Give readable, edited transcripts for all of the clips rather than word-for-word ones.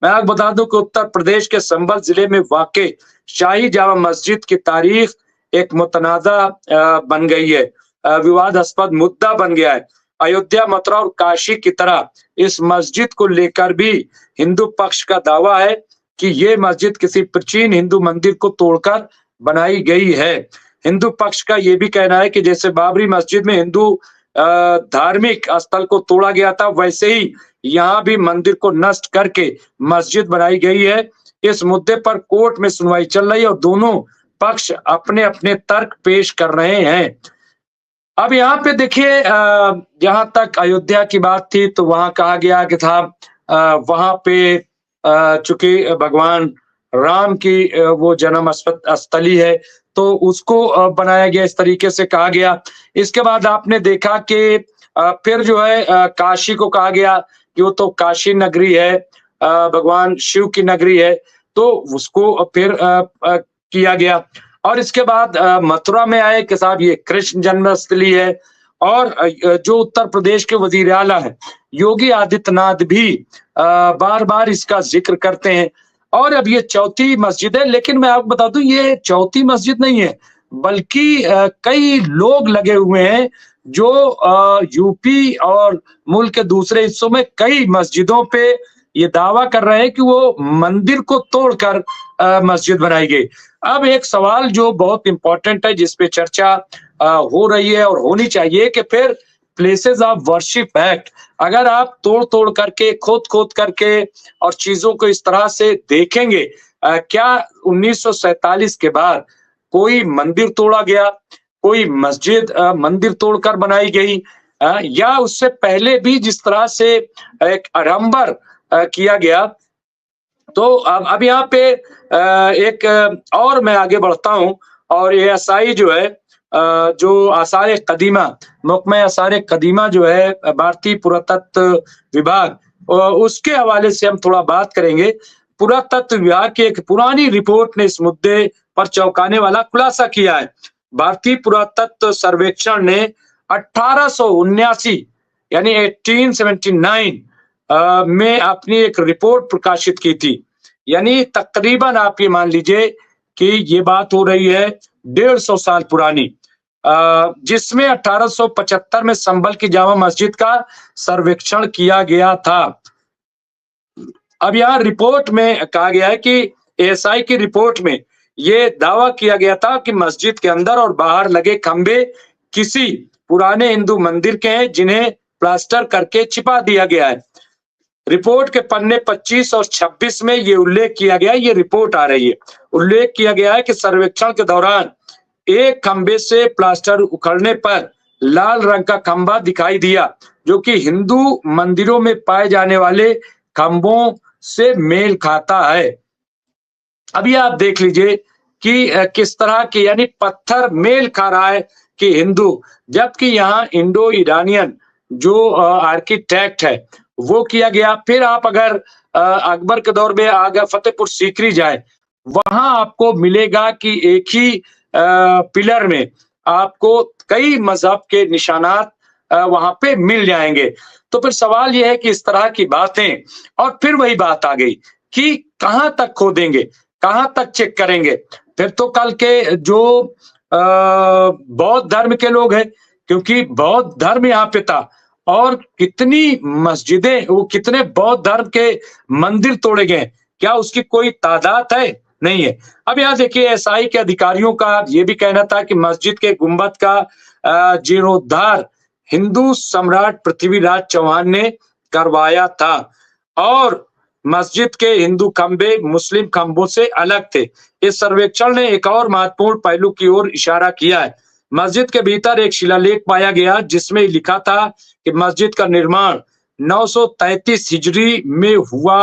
मैं आपको बता दूं कि उत्तर प्रदेश के संभल जिले में वाक़ई शाही जामा मस्जिद की तारीख एक मुतनाज़ा बन गई है। विवादास्पद मुद्दा बन गया है। अयोध्या, मथुरा और काशी की तरह इस मस्जिद को लेकर भी हिंदू पक्ष का दावा है कि ये मस्जिद किसी प्राचीन हिंदू मंदिर को तोड़कर बनाई गई है। हिंदू पक्ष का ये भी कहना है कि जैसे बाबरी मस्जिद में हिंदू धार्मिक स्थल को तोड़ा गया था, वैसे ही यहाँ भी मंदिर को नष्ट करके मस्जिद बनाई गई है। इस मुद्दे पर कोर्ट में सुनवाई चल रही है और दोनों पक्ष अपने-अपने तर्क पेश कर रहे हैं। अब यहाँ पे देखिए जहाँ तक अयोध्या की बात थी तो वहाँ कहा गया कि था वहाँ पे चूँकि भगवान राम की वो जन्म स्थली है, तो उसको बनाया गया, इस तरीके से कहा गया। इसके बाद आपने देखा कि फिर जो है काशी को कहा गया कि वो तो काशी नगरी है, भगवान शिव की नगरी है, तो उसको फिर किया गया। और इसके बाद मथुरा में आए कि साहब ये कृष्ण जन्मस्थली है। और जो उत्तर प्रदेश के वज़ीर आला हैं, योगी आदित्यनाथ भी बार-बार इसका ज़िक्र करते हैं। और अब ये चौथी मस्जिद है, लेकिन मैं आपको बता दूं ये चौथी मस्जिद नहीं है, बल्कि कई लोग लगे हुए हैं जो यूपी और मुल्क के दूसरे हिस्सों में कई मस्जिदों पे ये दावा कर रहे हैं कि वो मंदिर को तोड़कर मस्जिद बनाई गई। अब एक सवाल जो बहुत इंपॉर्टेंट है, जिस पे चर्चा हो रही है और होनी चाहिए कि फिर प्लेसेस ऑफ वर्शिप एक्ट अगर आप तोड़-तोड़ करके, खोद-खोद करके और चीज़ों को इस तरह से देखेंगे, क्या 1947 के बाद कोई मंदिर तोड़ा गया, कोई मस्जिद मंदिर तोड़कर बनाई गई, या उससे पहले भी जिस तरह से एक आडंबर किया गया। तो अब यहाँ पे एक और मैं आगे बढ़ता हूँ और एएसआई जो है जो आसार-ए-कदीमा, महकमा आसार-ए-कदीमा जो है भारतीय पुरातत्व विभाग, उसके हवाले से हम थोड़ा बात करेंगे। पुरातत्व विभाग की एक पुरानी रिपोर्ट ने इस मुद्दे पर चौंकाने वाला खुलासा किया है। भारतीय पुरातत्व सर्वेक्षण ने 1879 यानी 1879 में अपनी एक रिपोर्ट प्रकाशित की थी। यानी तकरीबन आप ये मान लीजिए कि ये बात हो रही है 150 साल पुरानी, जिसमें 1875 में संभल की जामा मस्जिद का सर्वेक्षण किया गया था। अब यहाँ रिपोर्ट में कहा गया है कि एएसआई की रिपोर्ट में ये दावा किया गया था कि मस्जिद के अंदर और बाहर लगे खंभे किसी पुराने हिंदू मंदिर के हैं, जिन्हें प्लास्टर करके छिपा दिया गया है। रिपोर्ट के पन्ने 25 और 26 में ये उल्लेख किया गया है, ये रिपोर्ट आ रही है, उल्लेख किया गया है कि सर्वेक्षण के दौरान एक खंभे से प्लास्टर उखड़ने पर लाल रंग का खंभा दिखाई दिया, जो कि हिंदू मंदिरों में पाए जाने वाले खंभों से मेल खाता है। अभी आप देख लीजिए कि किस तरह की, यानी पत्थर मेल खा रहा है कि हिंदू, जबकि यहाँ इंडो ईरानियन जो आर्किटेक्ट है वो किया गया। फिर आप अगर अकबर के दौर में आगे फतेहपुर सीकरी जाए, वहां आपको मिलेगा कि एक ही पिलर में आपको कई मजहब के निशानात वहां पे मिल जाएंगे। तो फिर सवाल यह है कि इस तरह की बातें, और फिर वही बात आ गई कि कहां तक खोदेंगे, कहां तक चेक करेंगे। फिर तो कल के जो बौद्ध धर्म के लोग हैं, क्योंकि बौद्ध धर्म यहाँ पे था, और कितनी मस्जिदें, वो कितने बौद्ध धर्म के मंदिर तोड़े गए, क्या उसकी कोई तादाद है? नहीं है। अब यहाँ देखिए एएसआई के अधिकारियों का ये भी कहना था कि मस्जिद के गुंबद का जीर्णोद्धार हिंदू सम्राट पृथ्वीराज चौहान ने करवाया था, और मस्जिद के हिंदू खंभे मुस्लिम खंभों से अलग थे। इस सर्वेक्षण ने एक और महत्वपूर्ण पहलू की ओर इशारा किया है। मस्जिद के भीतर एक शिलालेख पाया गया जिसमें लिखा था कि मस्जिद का निर्माण 933 हिजरी में हुआ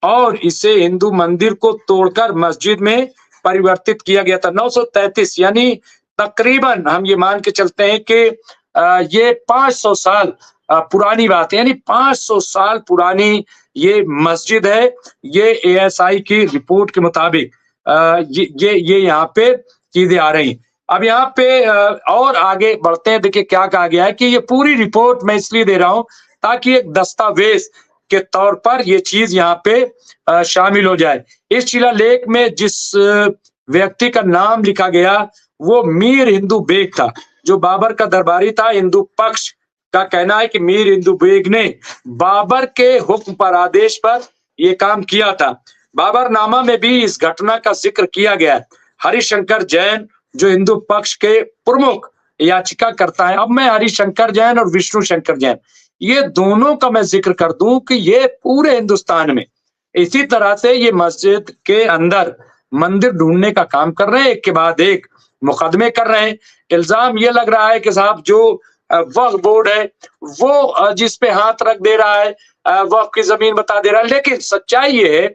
और इसे हिंदू मंदिर को तोड़कर मस्जिद में परिवर्तित किया गया था। 933 यानी तकरीबन हम ये मान के चलते हैं कि ये 500 साल पुरानी बात है, यानी 500 साल पुरानी ये मस्जिद है। ये एएसआई की रिपोर्ट के मुताबिक ये यहाँ पे चीजें आ रही। अब यहाँ पे और आगे बढ़ते हैं। देखिए क्या कहा गया है कि ये पूरी रिपोर्ट मैं इसलिए दे रहा हूँ ताकि एक दस्तावेज के तौर पर ये चीज यहाँ पे शामिल हो जाए। इस शिलालेख में जिस व्यक्ति का नाम लिखा गया वो मीर हिंदू बेग था, जो बाबर का दरबारी था। हिंदू पक्ष का कहना है कि मीर हिंदू बेग ने बाबर के हुक्म पर, आदेश पर ये काम किया था। बाबरनामा में भी इस घटना का जिक्र किया गया है। हरिशंकर जैन जो हिंदू पक्ष के प्रमुख याचिका करता है, अब मैं हरिशंकर जैन और विष्णु शंकर जैन ये दोनों का मैं जिक्र कर दूं कि ये पूरे हिंदुस्तान में इसी तरह से ये मस्जिद के अंदर मंदिर ढूंढने का काम कर रहे हैं, एक के बाद एक मुकदमे कर रहे हैं। इल्जाम ये लग रहा है कि साहब जो वक्फ बोर्ड है वो जिस पे हाथ रख दे रहा है, वक्फ की जमीन बता दे रहा है, लेकिन सच्चाई ये है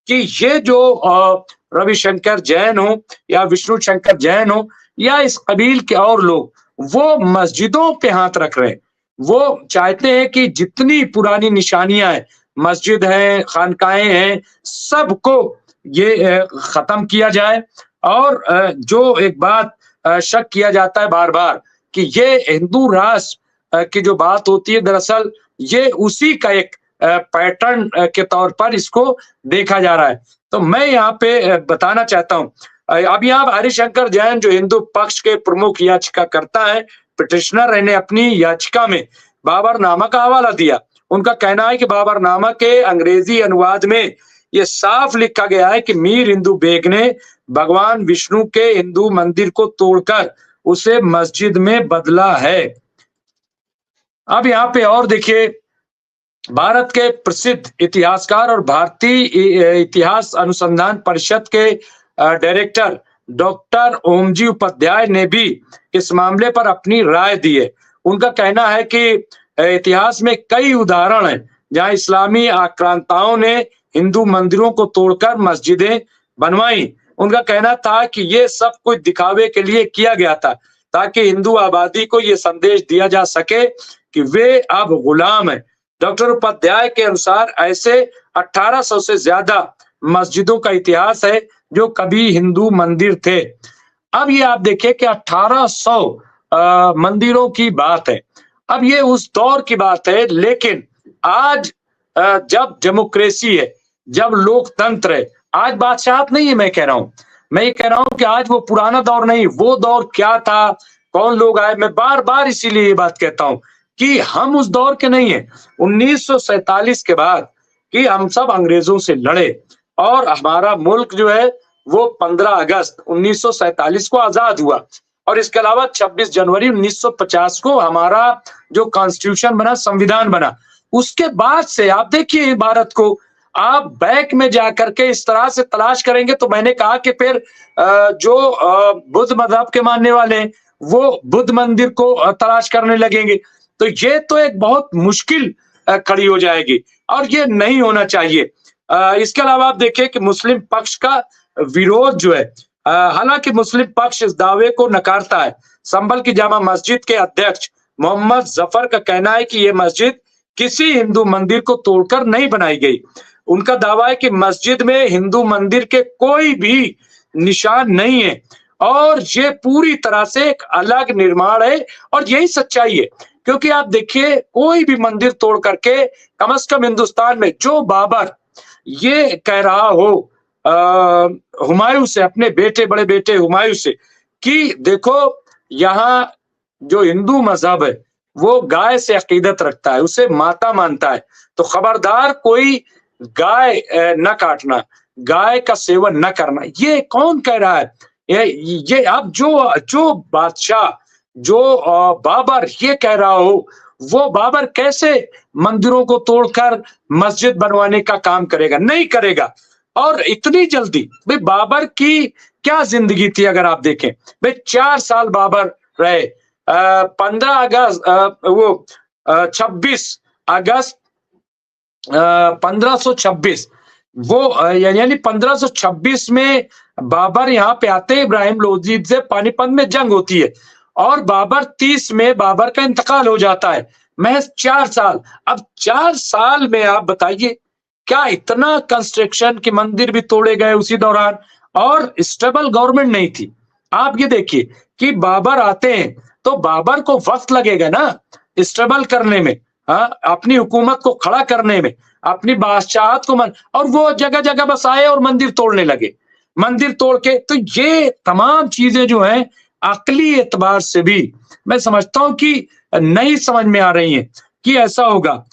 कि ये जो रविशंकर जैन हो या विष्णु शंकर जैन हो या इस कबील के और लोग, वो मस्जिदों पे हाथ रख रहे हैं। वो चाहते हैं कि जितनी पुरानी निशानियां हैं, मस्जिद है, खानकाएं हैं, सबको ये खत्म किया जाए। और जो एक बात शक किया जाता है बार बार कि ये हिंदू राष्ट्र की जो बात होती है, दरअसल ये उसी का एक पैटर्न के तौर पर इसको देखा जा रहा है। तो मैं यहाँ पे बताना चाहता हूँ, अब यहाँ हरिशंकर जैन जो हिंदू पक्ष के प्रमुख याचिका करता है, पिटिशनर ने अपनी याचिका में बाबरनामा का हवाला दिया। उनका कहना है कि बाबरनामा के अंग्रेजी अनुवाद में ये साफ लिखा गया है कि मीर हिंदू बेग ने भगवान विष्णु के हिंदू मंदिर को तोड़कर उसे मस्जिद में बदला है। अब यहाँ पे और देखिए, भारत के प्रसिद्ध इतिहासकार और भारतीय इतिहास अनुसंधान परिषद के डायरेक्टर डॉक्टर ओमजी उपाध्याय ने भी इस मामले पर अपनी राय दी है। उनका कहना है कि इतिहास में कई उदाहरण हैं जहां इस्लामी आक्रांताओं ने हिंदू मंदिरों को तोड़कर मस्जिदें बनवाई। उनका कहना था कि ये सब कुछ दिखावे के लिए किया गया था ताकि हिंदू आबादी को ये संदेश दिया जा सके कि वे अब गुलाम हैं। डॉक्टर उपाध्याय के अनुसार ऐसे 1800 से ज्यादा मस्जिदों का इतिहास है जो कभी हिंदू मंदिर थे। अब ये आप देखिए कि 1800 मंदिरों की बात है। अब ये उस दौर की बात है, लेकिन आज जब डेमोक्रेसी है, जब लोकतंत्र है, आज बादशाहत नहीं है। मैं कह रहा हूं, मैं ये कह रहा हूं कि आज वो पुराना दौर नहीं, वो दौर क्या था, कौन लोग आए। मैं बार बार इसीलिए ये बात कहता हूं कि हम उस दौर के नहीं है। 1947 के बाद कि हम सब अंग्रेजों से लड़े और हमारा मुल्क जो है वो 15 अगस्त 1947 को आजाद हुआ, और इसके अलावा 26 जनवरी 1950 को हमारा जो कॉन्स्टिट्यूशन बना, संविधान बना। उसके बाद से आप देखिए भारत को, आप बैक में जाकर के इस तरह से तलाश करेंगे तो मैंने कहा कि फिर जो बुद्ध मजहब के मानने वाले हैं वो बुद्ध मंदिर को तलाश करने लगेंगे। तो ये तो एक बहुत मुश्किल खड़ी हो जाएगी और ये नहीं होना चाहिए। इसके अलावा आप देखिए कि मुस्लिम पक्ष का विरोध जो है, हालांकि मुस्लिम पक्ष इस दावे को नकारता है। संभल की जामा मस्जिद के अध्यक्ष मोहम्मद जफर का कहना है कि यह मस्जिद किसी हिंदू मंदिर को तोड़कर नहीं बनाई गई। उनका दावा है कि मस्जिद में हिंदू मंदिर के कोई भी निशान नहीं है और ये पूरी तरह से एक अलग निर्माण है, और यही सच्चाई है। क्योंकि आप देखिए, कोई भी मंदिर तोड़ करके, कम से कम हिंदुस्तान में जो बाबर ये कह रहा हो हुमायूं से, अपने बेटे, बड़े बेटे हुमायूं से, कि देखो यहाँ जो हिंदू मजहब है वो गाय से अकीदत रखता है, उसे माता मानता है, तो खबरदार कोई गाय न काटना, गाय का सेवन न करना। ये कौन कह रहा है? ये अब जो बादशाह, जो बाबर ये कह रहा हो, वो बाबर कैसे मंदिरों को तोड़कर मस्जिद बनवाने का काम करेगा? नहीं करेगा। और इतनी जल्दी, भाई बाबर की क्या जिंदगी थी अगर आप देखें, भाई 4 साल बाबर रहे। 15 अगस्त 26 अगस्त 1526 वो यानी 1526 में बाबर यहाँ पे आते हैं। इब्राहिम लोधी से पानीपत में जंग होती है और बाबर 30 में बाबर का इंतकाल हो जाता है। महज 4 साल। अब 4 साल में आप बताइए, क्या इतना कंस्ट्रक्शन की मंदिर भी तोड़े गए उसी दौरान, और स्टेबल गवर्नमेंट नहीं थी। आप ये देखिए कि बाबर आते हैं तो बाबर को वक्त लगेगा ना स्टेबल करने में। अपनी हुकूमत को खड़ा करने में, अपनी बादशाहत को और वो जगह जगह बस आए और मंदिर तोड़ने लगे, मंदिर तोड़ के। तो ये तमाम चीजें जो हैं अकली एतबार से भी मैं समझता हूं कि नहीं समझ में आ रही हैं कि ऐसा होगा।